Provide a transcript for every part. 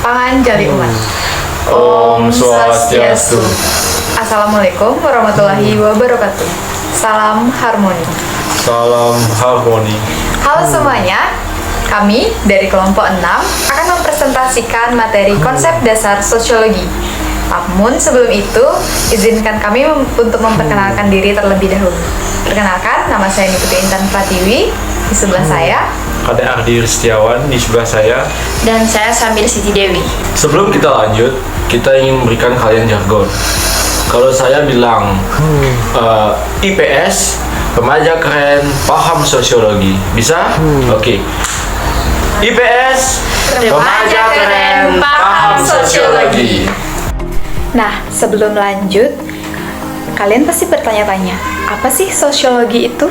Pangan Jali Umat. Om Swastiastu. Assalamualaikum warahmatullahi wabarakatuh. Salam harmoni. Salam harmoni. Halo semuanya, kami dari kelompok 6 akan mempresentasikan materi konsep dasar sosiologi. Namun sebelum itu, izinkan kami untuk memperkenalkan diri terlebih dahulu. Perkenalkan, nama saya Niputu Intan Pratiwi, di sebelah saya Kadek Ardi Setiawan di sebelah saya. Dan saya Samir Siti Dewi. Sebelum kita lanjut, kita ingin memberikan kalian jargon. Kalau saya bilang IPS, remaja keren, paham sosiologi. Bisa? Oke. IPS, remaja keren, paham sosiologi. Nah, sebelum lanjut, kalian pasti bertanya-tanya, apa sih sosiologi itu?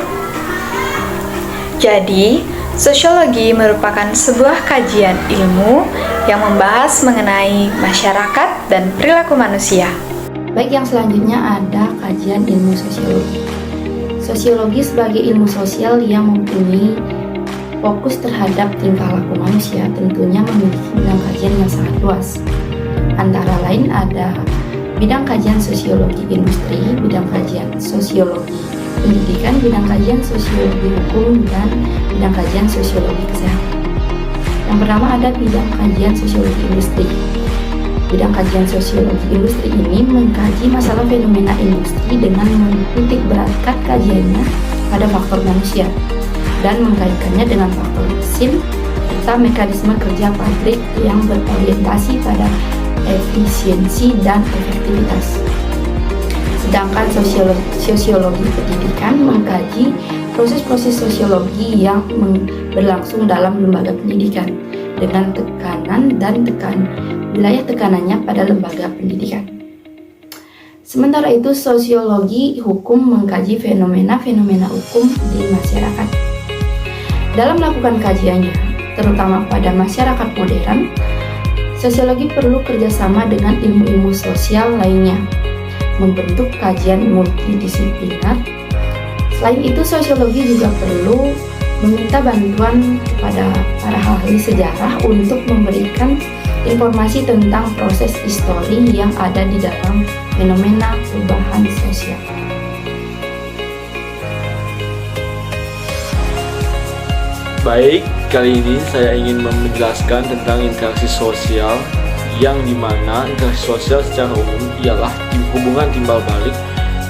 Jadi, sosiologi merupakan sebuah kajian ilmu yang membahas mengenai masyarakat dan perilaku manusia. Baik, yang selanjutnya ada kajian ilmu sosiologi. Sosiologi sebagai ilmu sosial yang mempunyai fokus terhadap tingkah laku manusia tentunya memiliki bidang kajian yang sangat luas. Antara lain ada bidang kajian sosiologi industri, bidang kajian sosiologi pendidikan, bidang kajian sosiologi hukum, dan bidang kajian sosiologi kesehatan. Yang pertama ada bidang kajian sosiologi industri. Bidang kajian sosiologi industri ini mengkaji masalah fenomena industri dengan menitik beratkan kajiannya pada faktor manusia dan mengkaitkannya dengan faktor mesin serta mekanisme kerja pabrik yang berorientasi pada efisiensi dan efektivitas. Sedangkan sosiologi pendidikan mengkaji proses-proses sosiologi yang berlangsung dalam lembaga pendidikan dengan tekanan dan wilayah tekanannya pada lembaga pendidikan. Sementara itu, sosiologi hukum mengkaji fenomena-fenomena hukum di masyarakat. Dalam melakukan kajiannya, terutama pada masyarakat modern, sosiologi perlu kerjasama dengan ilmu-ilmu sosial lainnya, membentuk kajian multidisipliner. Selain itu, sosiologi juga perlu meminta bantuan kepada para ahli sejarah untuk memberikan informasi tentang proses histori yang ada di dalam fenomena perubahan sosial. Baik, kali ini saya ingin menjelaskan tentang interaksi sosial, yang dimana interaksi sosial secara umum ialah hubungan timbal balik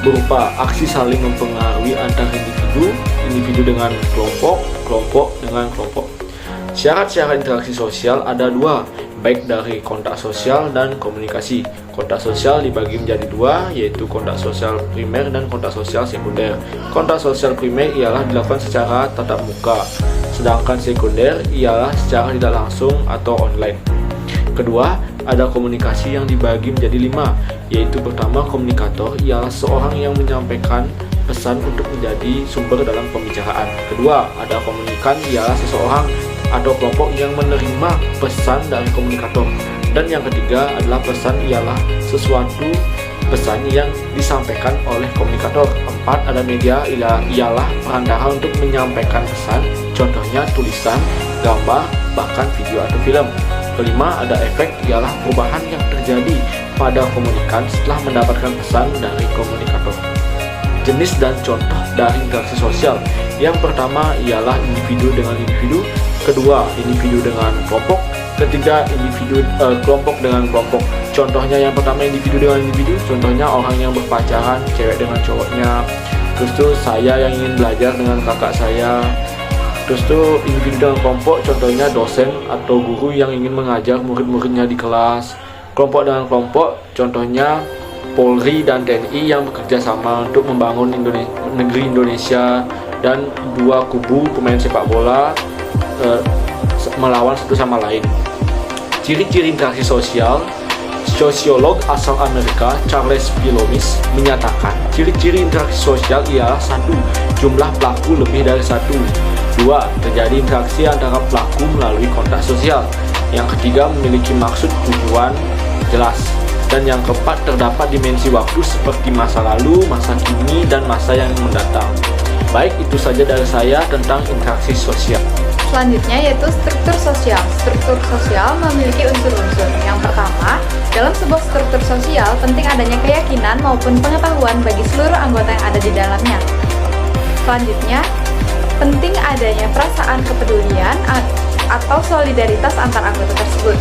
berupa aksi saling mempengaruhi antar individu dengan kelompok, kelompok dengan kelompok. Syarat-syarat interaksi sosial ada dua, baik dari kontak sosial dan komunikasi. Kontak sosial dibagi menjadi dua, yaitu kontak sosial primer dan kontak sosial sekunder. Kontak sosial primer ialah dilakukan secara tatap muka, sedangkan sekunder ialah secara tidak langsung atau online. Kedua, ada komunikasi yang dibagi menjadi 5, yaitu pertama, komunikator ialah seorang yang menyampaikan pesan untuk menjadi sumber dalam pembicaraan. Kedua, ada komunikan ialah seseorang atau kelompok yang menerima pesan dari komunikator. Dan yang ketiga adalah pesan ialah sesuatu pesan yang disampaikan oleh komunikator. 4, ada media ialah perantara untuk menyampaikan pesan, contohnya tulisan, gambar, bahkan video atau film. Kelima, ada efek ialah perubahan yang terjadi pada komunikan setelah mendapatkan pesan dari komunikator. Jenis dan contoh dari interaksi sosial. Yang pertama ialah individu dengan individu, kedua individu dengan kelompok, ketiga kelompok dengan kelompok. Contohnya yang pertama individu dengan individu, contohnya orang yang berpacaran, cewek dengan cowoknya. Terus tuh saya yang ingin belajar dengan kakak saya. Terus tuh individu dengan kelompok, contohnya dosen atau guru yang ingin mengajar murid-muridnya di kelas. Kelompok dengan kelompok, contohnya Polri dan TNI yang bekerja sama untuk membangun negeri Indonesia, dan dua kubu pemain sepak bola melawan satu sama lain. Ciri-ciri interaksi sosial. Sosiolog asal Amerika Charles Pilomis menyatakan ciri-ciri interaksi sosial ialah 1. Jumlah pelaku lebih dari 1. 2. Terjadi interaksi antara pelaku melalui kontak sosial. Yang ketiga, memiliki maksud tujuan jelas. Dan yang keempat, terdapat dimensi waktu seperti masa lalu, masa kini, dan masa yang mendatang. Baik, itu saja dari saya tentang interaksi sosial. Selanjutnya yaitu struktur sosial. Struktur sosial memiliki unsur-unsur. struktur sosial, penting adanya keyakinan maupun pengetahuan bagi seluruh anggota yang ada di dalamnya. Selanjutnya, penting adanya perasaan kepedulian atau solidaritas antar anggota tersebut.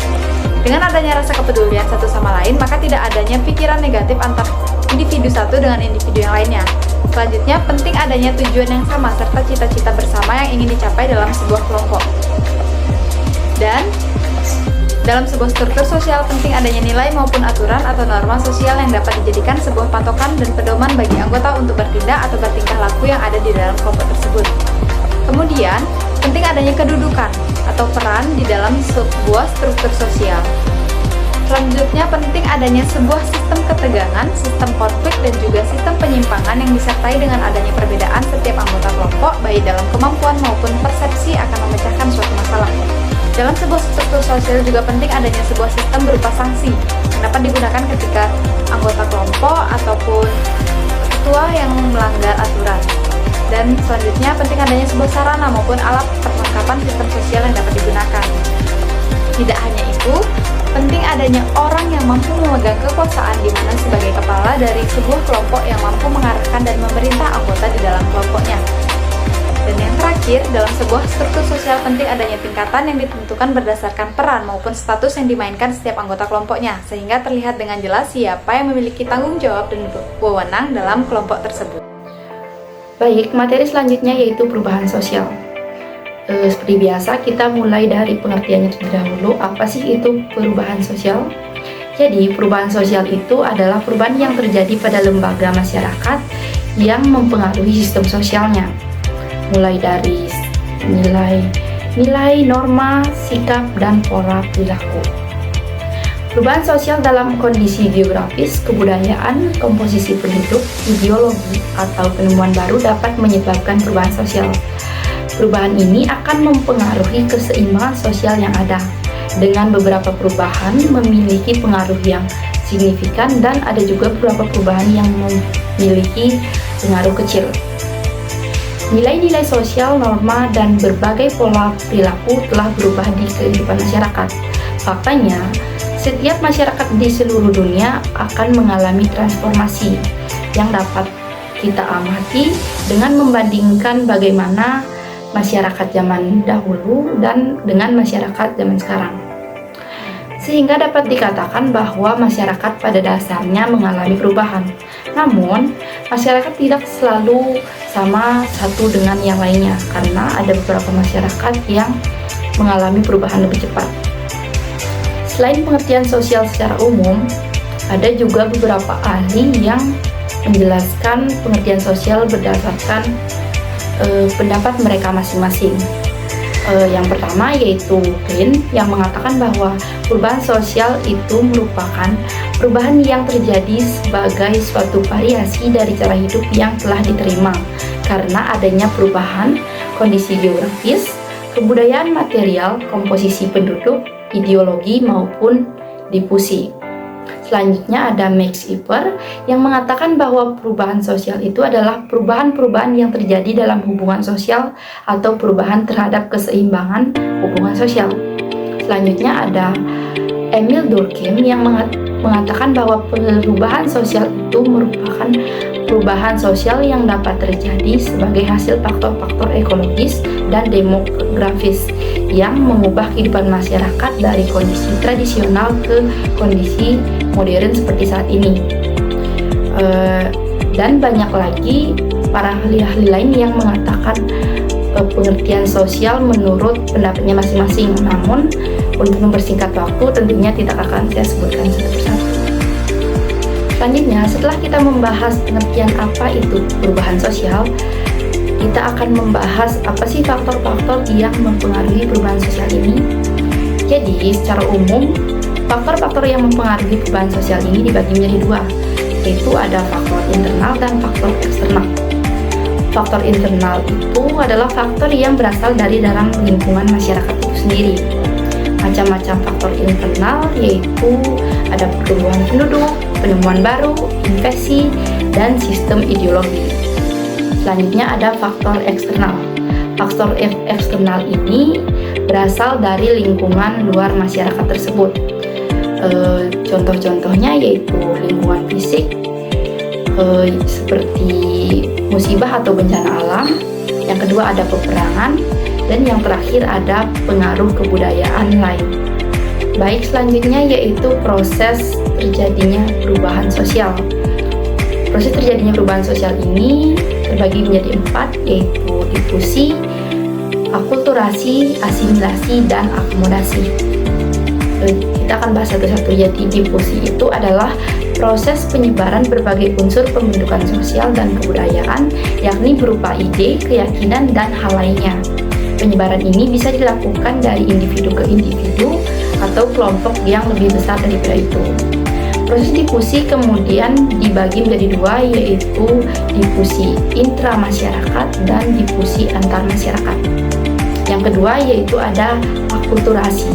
Dengan adanya rasa kepedulian satu sama lain, maka tidak adanya pikiran negatif antar individu satu dengan individu yang lainnya. Selanjutnya, penting adanya tujuan yang sama serta cita-cita bersama yang ingin dicapai dalam sebuah kelompok. Dan dalam sebuah struktur sosial penting adanya nilai maupun aturan atau norma sosial yang dapat dijadikan sebuah patokan dan pedoman bagi anggota untuk bertindak atau bertingkah laku yang ada di dalam kelompok tersebut. Kemudian, penting adanya kedudukan atau peran di dalam sebuah struktur sosial. Selanjutnya, penting adanya sebuah sistem ketegangan, sistem konflik, dan juga sistem penyimpangan yang disertai dengan adanya perbedaan setiap anggota kelompok, baik dalam kemampuan maupun persepsi akan memecahkan suatu masalah. Dalam sebuah struktur sosial juga penting adanya sebuah sistem berupa sanksi yang dapat digunakan ketika anggota kelompok ataupun ketua yang melanggar aturan. Dan selanjutnya penting adanya sebuah sarana maupun alat perlengkapan sistem sosial yang dapat digunakan. Tidak hanya itu, penting adanya orang yang mampu memegang kekuasaan di mana sebagai kepala dari sebuah kelompok yang mampu mengarahkan dan memerintah anggota di dalam kelompoknya. Dan yang terakhir, dalam sebuah struktur sosial penting adanya tingkatan yang ditentukan berdasarkan peran maupun status yang dimainkan setiap anggota kelompoknya, sehingga terlihat dengan jelas siapa yang memiliki tanggung jawab dan wewenang dalam kelompok tersebut. Baik, materi selanjutnya yaitu perubahan sosial. Seperti biasa, kita mulai dari pengertiannya terlebih dahulu. Apa sih itu perubahan sosial? Jadi, perubahan sosial itu adalah perubahan yang terjadi pada lembaga masyarakat yang mempengaruhi sistem sosialnya, mulai dari nilai, norma, sikap, dan pola perilaku. Perubahan sosial dalam kondisi geografis, kebudayaan, komposisi penduduk, ideologi, atau penemuan baru dapat menyebabkan perubahan sosial. Perubahan ini akan mempengaruhi keseimbangan sosial yang ada, dengan beberapa perubahan memiliki pengaruh yang signifikan dan ada juga beberapa perubahan yang memiliki pengaruh kecil. Nilai-nilai sosial, norma, dan berbagai pola perilaku telah berubah di kehidupan masyarakat. Faktanya, setiap masyarakat di seluruh dunia akan mengalami transformasi yang dapat kita amati dengan membandingkan bagaimana masyarakat zaman dahulu dan dengan masyarakat zaman sekarang. Sehingga dapat dikatakan bahwa masyarakat pada dasarnya mengalami perubahan. Namun, masyarakat tidak selalu sama satu dengan yang lainnya, karena ada beberapa masyarakat yang mengalami perubahan lebih cepat. Selain pengertian sosial secara umum, ada juga beberapa ahli yang menjelaskan pengertian sosial berdasarkan pendapat mereka masing-masing. Yang pertama yaitu Klein yang mengatakan bahwa perubahan sosial itu merupakan perubahan yang terjadi sebagai suatu variasi dari cara hidup yang telah diterima karena adanya perubahan kondisi geografis, kebudayaan material, komposisi penduduk, ideologi maupun difusi. Selanjutnya ada Max Weber yang mengatakan bahwa perubahan sosial itu adalah perubahan-perubahan yang terjadi dalam hubungan sosial atau perubahan terhadap keseimbangan hubungan sosial. Selanjutnya ada Emil Durkheim yang mengatakan bahwa perubahan sosial itu merupakan perubahan sosial yang dapat terjadi sebagai hasil faktor-faktor ekologis dan demografis yang mengubah kehidupan masyarakat dari kondisi tradisional ke kondisi modern seperti saat ini. Dan banyak lagi para ahli-ahli lain yang mengatakan pengertian sosial menurut pendapatnya masing-masing. Namun untuk mempersingkat waktu tentunya tidak akan saya sebutkan satu persatu. Selanjutnya, setelah kita membahas pengertian apa itu perubahan sosial, kita akan membahas apa sih faktor-faktor yang mempengaruhi perubahan sosial ini. Jadi, secara umum, faktor-faktor yang mempengaruhi perubahan sosial ini dibagi menjadi dua, yaitu ada faktor internal dan faktor eksternal. Faktor internal itu adalah faktor yang berasal dari dalam lingkungan masyarakat itu sendiri. Macam-macam faktor internal yaitu ada pertumbuhan penduduk, penemuan baru, infeksi, dan sistem ideologi. Selanjutnya ada faktor eksternal. Faktor eksternal ini berasal dari lingkungan luar masyarakat tersebut. Contoh-contohnya yaitu lingkungan fisik, seperti musibah atau bencana alam. Yang kedua ada peperangan, dan yang terakhir ada pengaruh kebudayaan lain. Baik, selanjutnya yaitu proses terjadinya perubahan sosial. Proses terjadinya perubahan sosial ini terbagi menjadi 4, yaitu difusi, akulturasi, asimilasi, dan akomodasi. Kita akan bahas satu-satu. Jadi difusi itu adalah proses penyebaran berbagai unsur pembentukan sosial dan kebudayaan, yakni berupa ide, keyakinan, dan hal lainnya. Penyebaran ini bisa dilakukan dari individu ke individu atau kelompok yang lebih besar daripada itu. Proses difusi kemudian dibagi menjadi 2, yaitu difusi intramasyarakat dan difusi antar masyarakat. Yang kedua yaitu ada akulturasi.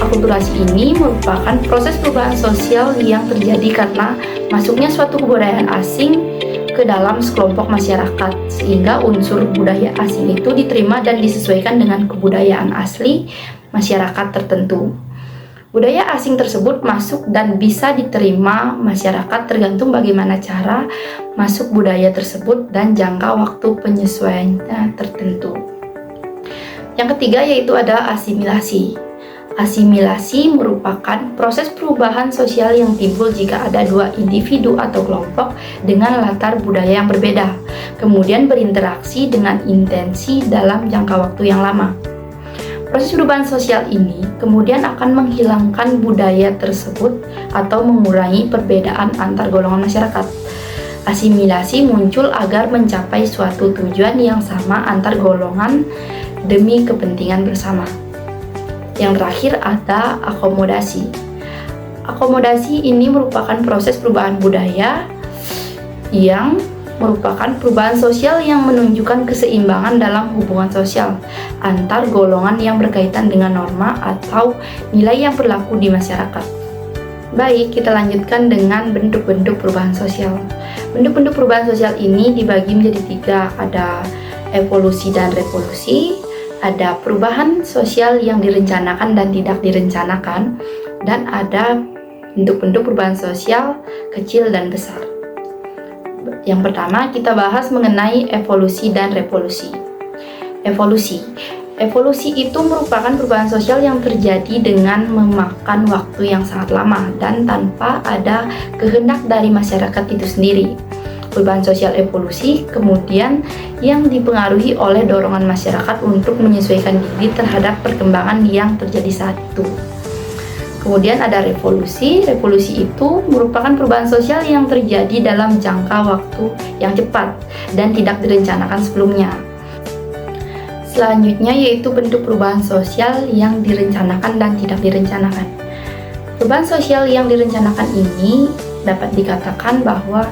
Akulturasi ini merupakan proses perubahan sosial yang terjadi karena masuknya suatu kebudayaan asing ke dalam sekelompok masyarakat, sehingga unsur budaya asing itu diterima dan disesuaikan dengan kebudayaan asli masyarakat tertentu. Budaya asing tersebut masuk dan bisa diterima masyarakat tergantung bagaimana cara masuk budaya tersebut dan jangka waktu penyesuaiannya tertentu. Yang ketiga yaitu ada asimilasi. Asimilasi merupakan proses perubahan sosial yang timbul jika ada 2 individu atau kelompok dengan latar budaya yang berbeda, kemudian berinteraksi dengan intensi dalam jangka waktu yang lama. Proses perubahan sosial ini kemudian akan menghilangkan budaya tersebut atau mengurangi perbedaan antar golongan masyarakat. Asimilasi muncul agar mencapai suatu tujuan yang sama antar golongan demi kepentingan bersama. Yang terakhir ada akomodasi. Akomodasi ini merupakan proses perubahan budaya yang merupakan perubahan sosial yang menunjukkan keseimbangan dalam hubungan sosial antar golongan yang berkaitan dengan norma atau nilai yang berlaku di masyarakat. Baik, kita lanjutkan dengan bentuk-bentuk perubahan sosial. Bentuk-bentuk perubahan sosial ini dibagi menjadi 3, ada evolusi dan revolusi, ada perubahan sosial yang direncanakan dan tidak direncanakan, dan ada bentuk-bentuk perubahan sosial kecil dan besar. Yang pertama kita bahas mengenai evolusi dan revolusi. Evolusi itu merupakan perubahan sosial yang terjadi dengan memakan waktu yang sangat lama dan tanpa ada kehendak dari masyarakat itu sendiri. Perubahan sosial evolusi kemudian yang dipengaruhi oleh dorongan masyarakat untuk menyesuaikan diri terhadap perkembangan yang terjadi saat itu. Kemudian ada revolusi. Revolusi itu merupakan perubahan sosial yang terjadi dalam jangka waktu yang cepat dan tidak direncanakan sebelumnya. Selanjutnya yaitu bentuk perubahan sosial yang direncanakan dan tidak direncanakan. Perubahan sosial yang direncanakan ini dapat dikatakan bahwa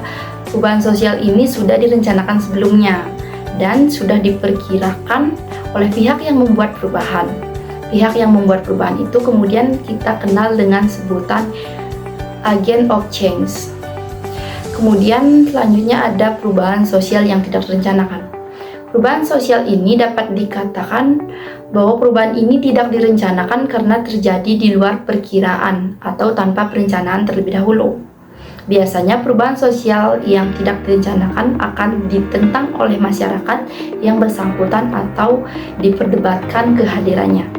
perubahan sosial ini sudah direncanakan sebelumnya dan sudah diperkirakan oleh pihak yang membuat perubahan. Pihak yang membuat perubahan itu kemudian kita kenal dengan sebutan agent of change. Kemudian selanjutnya ada perubahan sosial yang tidak direncanakan. Perubahan sosial ini dapat dikatakan bahwa perubahan ini tidak direncanakan karena terjadi di luar perkiraan atau tanpa perencanaan terlebih dahulu. Biasanya perubahan sosial yang tidak direncanakan akan ditentang oleh masyarakat yang bersangkutan atau diperdebatkan kehadirannya.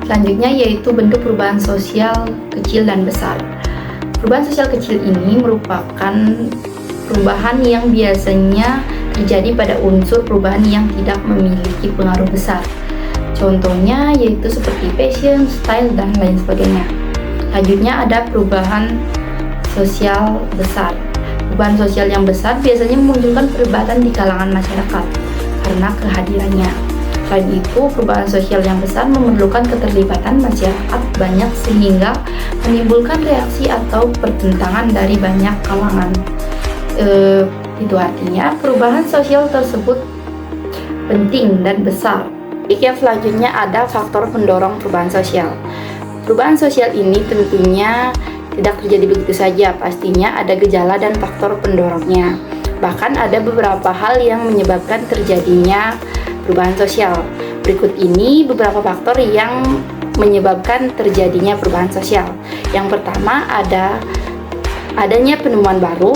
Selanjutnya yaitu bentuk perubahan sosial kecil dan besar. Perubahan sosial kecil ini merupakan perubahan yang biasanya terjadi pada unsur perubahan yang tidak memiliki pengaruh besar. Contohnya yaitu seperti fashion, style, dan lain sebagainya. Selanjutnya ada perubahan sosial besar. Perubahan sosial yang besar biasanya memunculkan perdebatan di kalangan masyarakat karena kehadirannya. Selain itu, perubahan sosial yang besar memerlukan keterlibatan masyarakat banyak sehingga menimbulkan reaksi atau pertentangan dari banyak kalangan. Itu artinya perubahan sosial tersebut penting dan besar. Yang selanjutnya ada faktor pendorong perubahan sosial. Perubahan sosial ini tentunya tidak terjadi begitu saja, pastinya ada gejala dan faktor pendorongnya. Bahkan ada beberapa hal yang menyebabkan terjadinya perubahan sosial. Berikut ini beberapa faktor yang menyebabkan terjadinya perubahan sosial. Yang pertama adanya penemuan baru.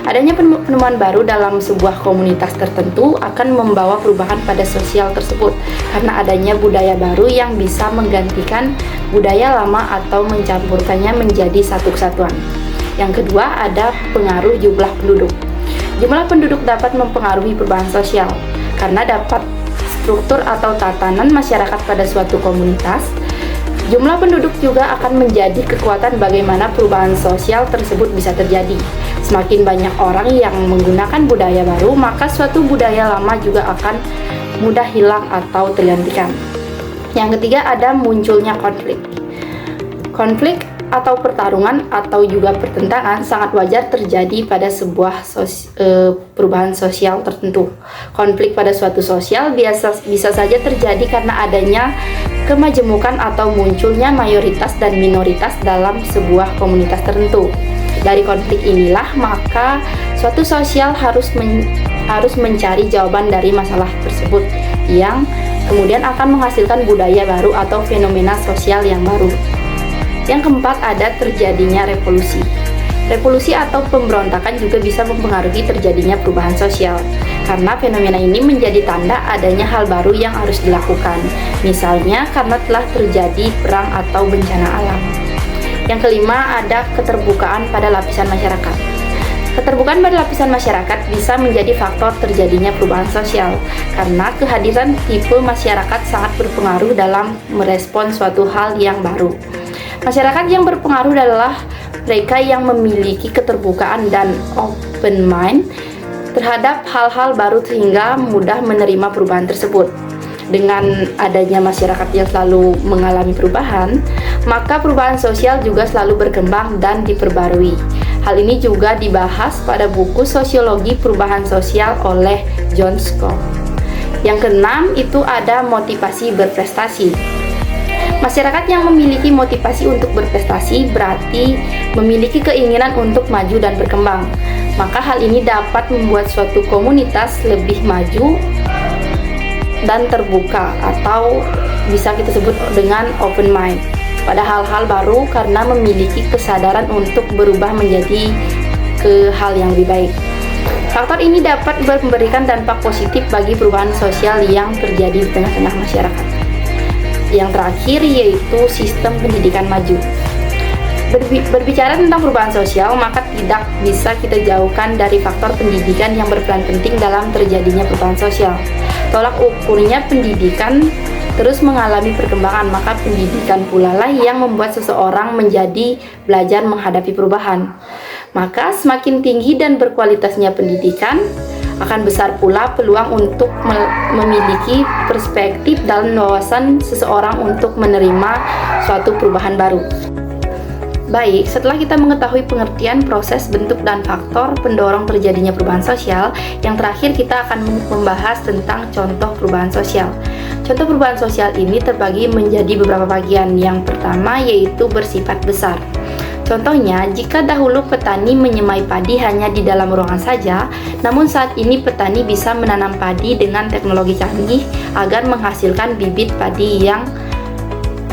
Adanya penemuan baru dalam sebuah komunitas tertentu akan membawa perubahan pada sosial tersebut karena adanya budaya baru yang bisa menggantikan budaya lama atau mencampurkannya menjadi satu kesatuan. Yang kedua, ada pengaruh jumlah penduduk. Jumlah penduduk dapat mempengaruhi perubahan sosial karena dapat struktur atau tatanan masyarakat pada suatu komunitas. Jumlah penduduk juga akan menjadi kekuatan bagaimana perubahan sosial tersebut bisa terjadi. Semakin banyak orang yang menggunakan budaya baru, maka suatu budaya lama juga akan mudah hilang atau tergantikan. Yang ketiga, ada munculnya konflik. Konflik atau pertarungan atau juga pertentangan sangat wajar terjadi pada sebuah perubahan sosial tertentu. Konflik pada suatu sosial bisa saja terjadi karena adanya kemajemukan atau munculnya mayoritas dan minoritas dalam sebuah komunitas tertentu. Dari konflik inilah maka suatu sosial harus mencari jawaban dari masalah tersebut yang kemudian akan menghasilkan budaya baru atau fenomena sosial yang baru. Yang keempat, ada terjadinya revolusi. Revolusi atau pemberontakan juga bisa mempengaruhi terjadinya perubahan sosial karena fenomena ini menjadi tanda adanya hal baru yang harus dilakukan. Misalnya karena telah terjadi perang atau bencana alam. Yang kelima, ada keterbukaan pada lapisan masyarakat. Keterbukaan pada lapisan masyarakat bisa menjadi faktor terjadinya perubahan sosial karena kehadiran tipe masyarakat sangat berpengaruh dalam merespon suatu hal yang baru. Masyarakat yang berpengaruh adalah mereka yang memiliki keterbukaan dan open mind terhadap hal-hal baru sehingga mudah menerima perubahan tersebut. Dengan adanya masyarakat yang selalu mengalami perubahan, maka perubahan sosial juga selalu berkembang dan diperbarui. Hal ini juga dibahas pada buku Sosiologi Perubahan Sosial oleh John Scott. Yang keenam, itu ada motivasi berprestasi. Masyarakat yang memiliki motivasi untuk berprestasi berarti memiliki keinginan untuk maju dan berkembang. Maka hal ini dapat membuat suatu komunitas lebih maju dan terbuka atau bisa kita sebut dengan open mind pada hal-hal baru karena memiliki kesadaran untuk berubah menjadi ke hal yang lebih baik. Faktor ini dapat memberikan dampak positif bagi perubahan sosial yang terjadi di tengah-tengah masyarakat. Yang terakhir yaitu sistem pendidikan maju. Berbicara tentang perubahan sosial, maka tidak bisa kita jauhkan dari faktor pendidikan yang berperan penting dalam terjadinya perubahan sosial. Tolak ukurnya pendidikan terus mengalami perkembangan, maka pendidikan pula lah yang membuat seseorang menjadi belajar menghadapi perubahan. Maka semakin tinggi dan berkualitasnya pendidikan, akan besar pula peluang untuk memiliki perspektif dan wawasan seseorang untuk menerima suatu perubahan baru. Baik, setelah kita mengetahui pengertian proses, bentuk, dan faktor pendorong terjadinya perubahan sosial, yang terakhir kita akan membahas tentang contoh perubahan sosial. Contoh perubahan sosial ini terbagi menjadi beberapa bagian. Yang pertama yaitu bersifat besar. Contohnya, jika dahulu petani menyemai padi hanya di dalam ruangan saja, namun saat ini petani bisa menanam padi dengan teknologi canggih agar menghasilkan bibit padi yang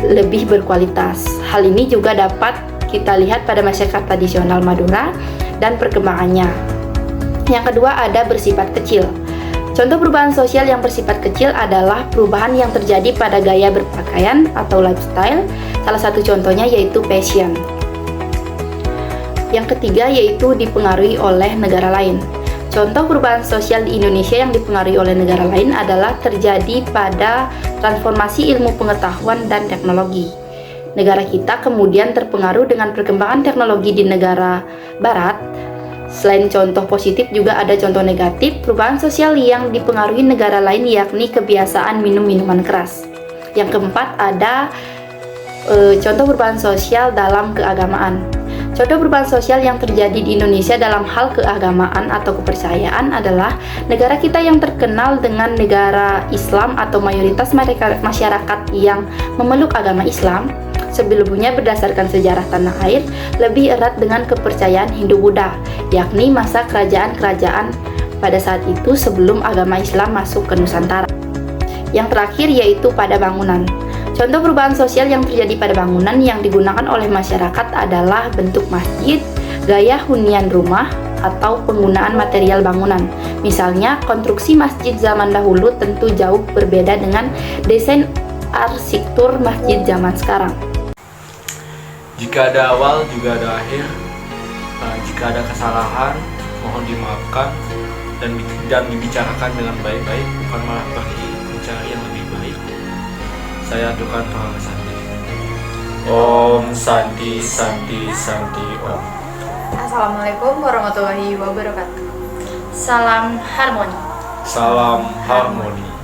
lebih berkualitas. Hal ini juga dapat kita lihat pada masyarakat tradisional Madura dan perkembangannya. Yang kedua, ada bersifat kecil. Contoh perubahan sosial yang bersifat kecil adalah perubahan yang terjadi pada gaya berpakaian atau lifestyle. Salah satu contohnya yaitu fashion. Yang ketiga yaitu dipengaruhi oleh negara lain. Contoh perubahan sosial di Indonesia yang dipengaruhi oleh negara lain adalah terjadi pada transformasi ilmu pengetahuan dan teknologi. Negara kita kemudian terpengaruh dengan perkembangan teknologi di negara barat. Selain contoh positif juga ada contoh negatif perubahan sosial yang dipengaruhi negara lain, yakni kebiasaan minum minuman keras. Yang keempat ada contoh perubahan sosial dalam keagamaan. Contoh perubahan sosial yang terjadi di Indonesia dalam hal keagamaan atau kepercayaan adalah negara kita yang terkenal dengan negara Islam atau mayoritas masyarakat yang memeluk agama Islam. Sebelumnya berdasarkan sejarah tanah air lebih erat dengan kepercayaan Hindu-Buddha, yakni masa kerajaan-kerajaan pada saat itu sebelum agama Islam masuk ke Nusantara. Yang terakhir yaitu pada bangunan. Contoh perubahan sosial yang terjadi pada bangunan yang digunakan oleh masyarakat adalah bentuk masjid, gaya hunian rumah, atau penggunaan material bangunan. Misalnya, konstruksi masjid zaman dahulu tentu jauh berbeda dengan desain arsitektur masjid zaman sekarang. Jika ada awal, juga ada akhir. Jika ada kesalahan, mohon dimaafkan dan dibicarakan dengan baik-baik, bukan malah pergi mencari yang lebih baik. Saya Dukan Tohang Santi. Om Santi Santi Santi Om. Assalamualaikum warahmatullahi wabarakatuh. Salam harmoni. Salam harmoni.